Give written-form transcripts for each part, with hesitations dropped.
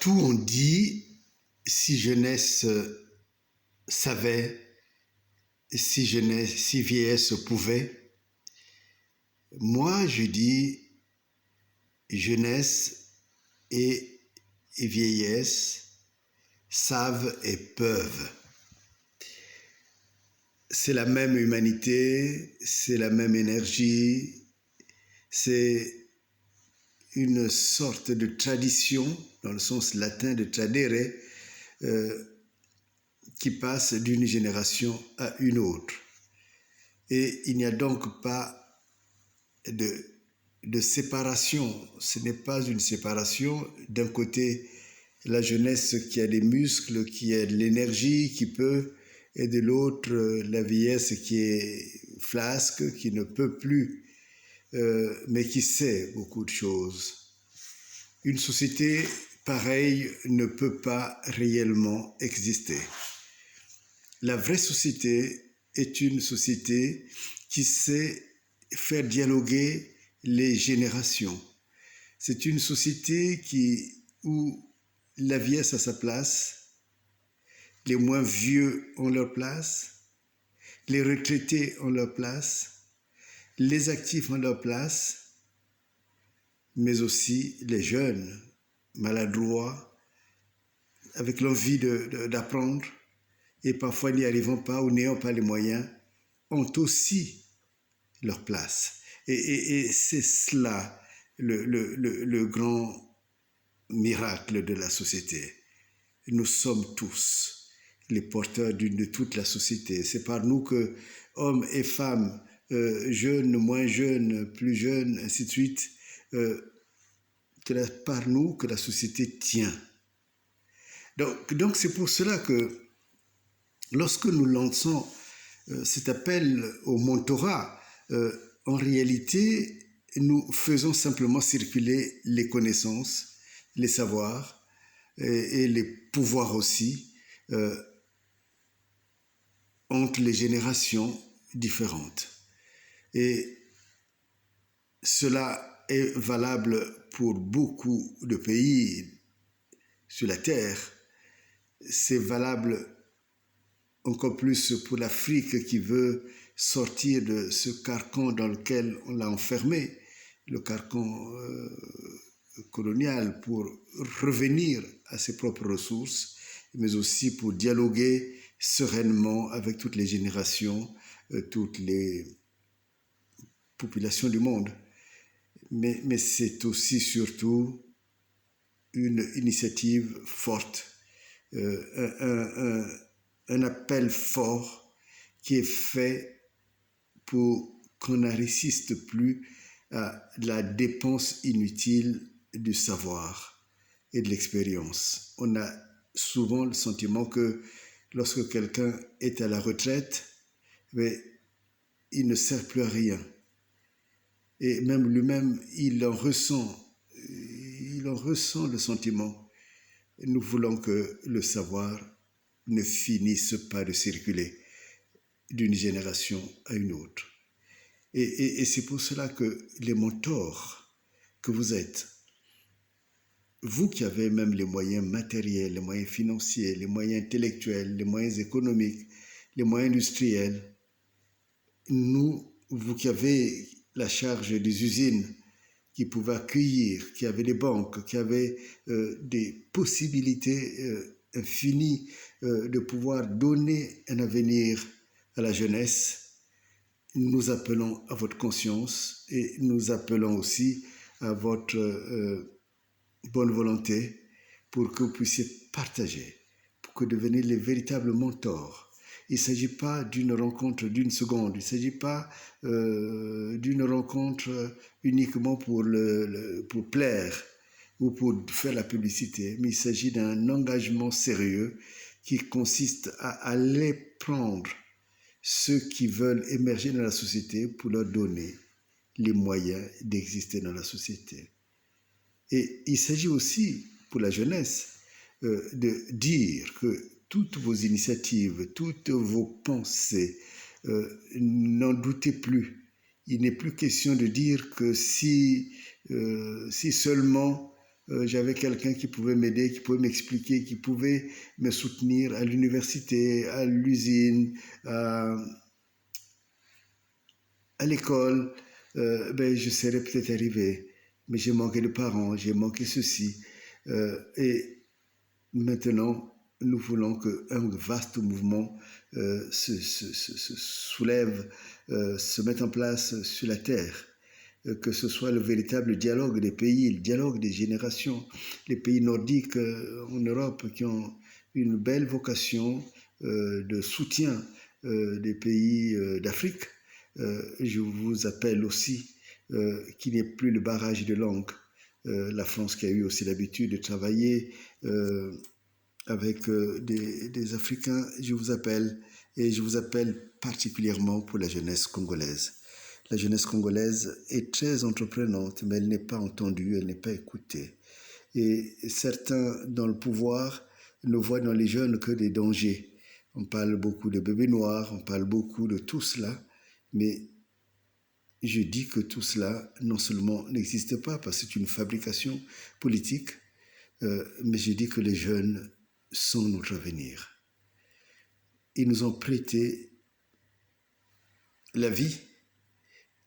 Tout on dit, si jeunesse savait, si vieillesse pouvait. Moi, je dis jeunesse et vieillesse savent et peuvent. C'est la même humanité, c'est la même énergie, c'est une sorte de tradition, dans le sens latin de tradere, qui passe d'une génération à une autre. Et il n'y a donc pas de séparation. Ce n'est pas une séparation. D'un côté, la jeunesse qui a des muscles, qui a de l'énergie, qui peut, et de l'autre, la vieillesse qui est flasque, qui ne peut plus, mais qui sait beaucoup de choses. Une société pareille ne peut pas réellement exister. La vraie société est une société qui sait faire dialoguer les générations. C'est une société où la vieillesse a sa place, les moins vieux ont leur place, les retraités ont leur place, les actifs ont leur place, mais aussi les jeunes, maladroits, avec l'envie d'apprendre, et parfois n'y arrivant pas ou n'ayant pas les moyens, ont aussi leur place. Et c'est cela le grand miracle de la société. Nous sommes tous les porteurs de toute la société. C'est par nous que hommes et femmes, jeunes, moins jeunes, plus jeunes, ainsi de suite, par nous que la société tient. Donc c'est pour cela que lorsque nous lançons cet appel au mentorat, en réalité, nous faisons simplement circuler les connaissances, les savoirs et les pouvoirs aussi entre les générations différentes. Et cela est valable pour beaucoup de pays sur la Terre. C'est valable encore plus pour l'Afrique qui veut sortir de ce carcan dans lequel on l'a enfermé, le carcan colonial, pour revenir à ses propres ressources, mais aussi pour dialoguer sereinement avec toutes les générations, toutes les populations du monde. Mais c'est aussi surtout une initiative forte, un appel fort qui est fait pour qu'on ne résiste plus à la dépense inutile du savoir et de l'expérience. On a souvent le sentiment que lorsque quelqu'un est à la retraite, mais il ne sert plus à rien. Et même lui-même, il en ressent le sentiment. Nous voulons que le savoir ne finisse pas de circuler d'une génération à une autre. Et c'est pour cela que les mentors que vous êtes, vous qui avez même les moyens matériels, les moyens financiers, les moyens intellectuels, les moyens économiques, les moyens industriels, vous qui avez la charge des usines, qui pouvaient accueillir, qui avaient des banques, qui avaient des possibilités infinies de pouvoir donner un avenir à la jeunesse, nous appelons à votre conscience et nous appelons aussi à votre bonne volonté pour que vous puissiez partager, pour que deveniez les véritables mentors. Il ne s'agit pas d'une rencontre d'une seconde, il ne s'agit pas d'une rencontre uniquement pour plaire ou pour faire la publicité, mais il s'agit d'un engagement sérieux qui consiste à aller prendre ceux qui veulent émerger dans la société pour leur donner les moyens d'exister dans la société. Et il s'agit aussi, pour la jeunesse, de dire que toutes vos initiatives, toutes vos pensées, n'en doutez plus. Il n'est plus question de dire que si seulement j'avais quelqu'un qui pouvait m'aider, qui pouvait m'expliquer, qui pouvait me soutenir à l'université, à l'usine, à l'école, je serais peut-être arrivé. Mais j'ai manqué de parents, j'ai manqué ceci. Et maintenant, nous voulons qu'un vaste mouvement se soulève, se mette en place sur la terre. Que ce soit le véritable dialogue des pays, le dialogue des générations. Les pays nordiques en Europe qui ont une belle vocation de soutien des pays d'Afrique. Je vous appelle aussi qu'il n'y ait plus de barrage de langue. La France qui a eu aussi l'habitude de travailler avec des Africains, je vous appelle, et je vous appelle particulièrement pour la jeunesse congolaise. La jeunesse congolaise est très entreprenante, mais elle n'est pas entendue, elle n'est pas écoutée. Et certains dans le pouvoir ne voient dans les jeunes que des dangers. On parle beaucoup de bébés noirs, on parle beaucoup de tout cela, mais je dis que tout cela, non seulement n'existe pas, parce que c'est une fabrication politique, mais je dis que les jeunes sont notre avenir. Ils nous ont prêté la vie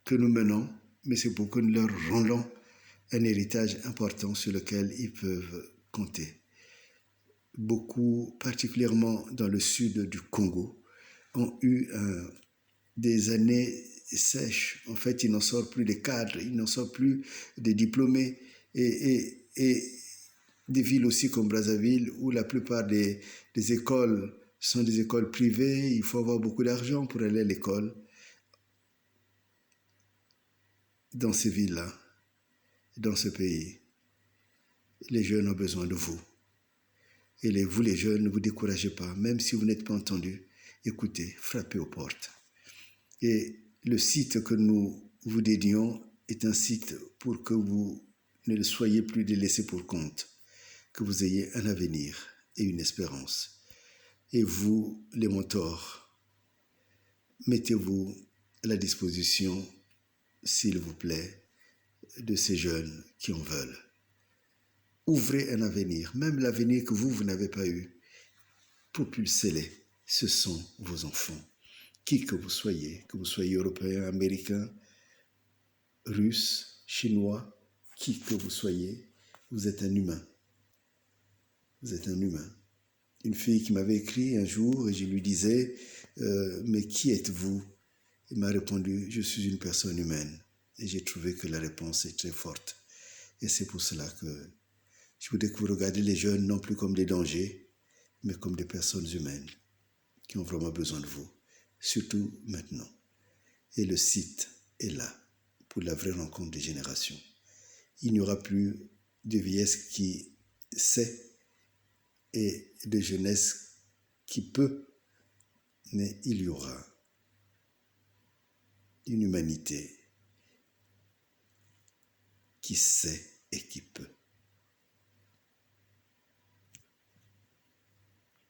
que nous menons, mais c'est pour que nous leur rendons un héritage important sur lequel ils peuvent compter. Beaucoup, particulièrement dans le sud du Congo, ont eu des années sèches. En fait, il n'en sort plus des cadres, il n'en sort plus des diplômés. Et des villes aussi comme Brazzaville, où la plupart des écoles sont des écoles privées, il faut avoir beaucoup d'argent pour aller à l'école. Dans ces villes-là, dans ce pays, les jeunes ont besoin de vous. Et vous, les jeunes, ne vous découragez pas, même si vous n'êtes pas entendus. Écoutez, frappez aux portes. Et le site que nous vous dédions est un site pour que vous ne soyez plus délaissés pour compte, que vous ayez un avenir et une espérance. Et vous, les mentors, mettez-vous à la disposition, s'il vous plaît, de ces jeunes qui en veulent. Ouvrez un avenir, même l'avenir que vous n'avez pas eu. Propulsez-les, ce sont vos enfants. Qui que vous soyez européen, américain, russe, chinois, qui que vous soyez, vous êtes un humain. Vous êtes un humain. Une fille qui m'avait écrit un jour et je lui disais mais qui êtes-vous? Elle m'a répondu, je suis une personne humaine. Et j'ai trouvé que la réponse est très forte. Et c'est pour cela que je voudrais que vous regardiez les jeunes non plus comme des dangers, mais comme des personnes humaines qui ont vraiment besoin de vous, surtout maintenant. Et le site est là pour la vraie rencontre des générations. Il n'y aura plus de vieillesse qui sait et de jeunesse qui peut, mais il y aura une humanité qui sait et qui peut.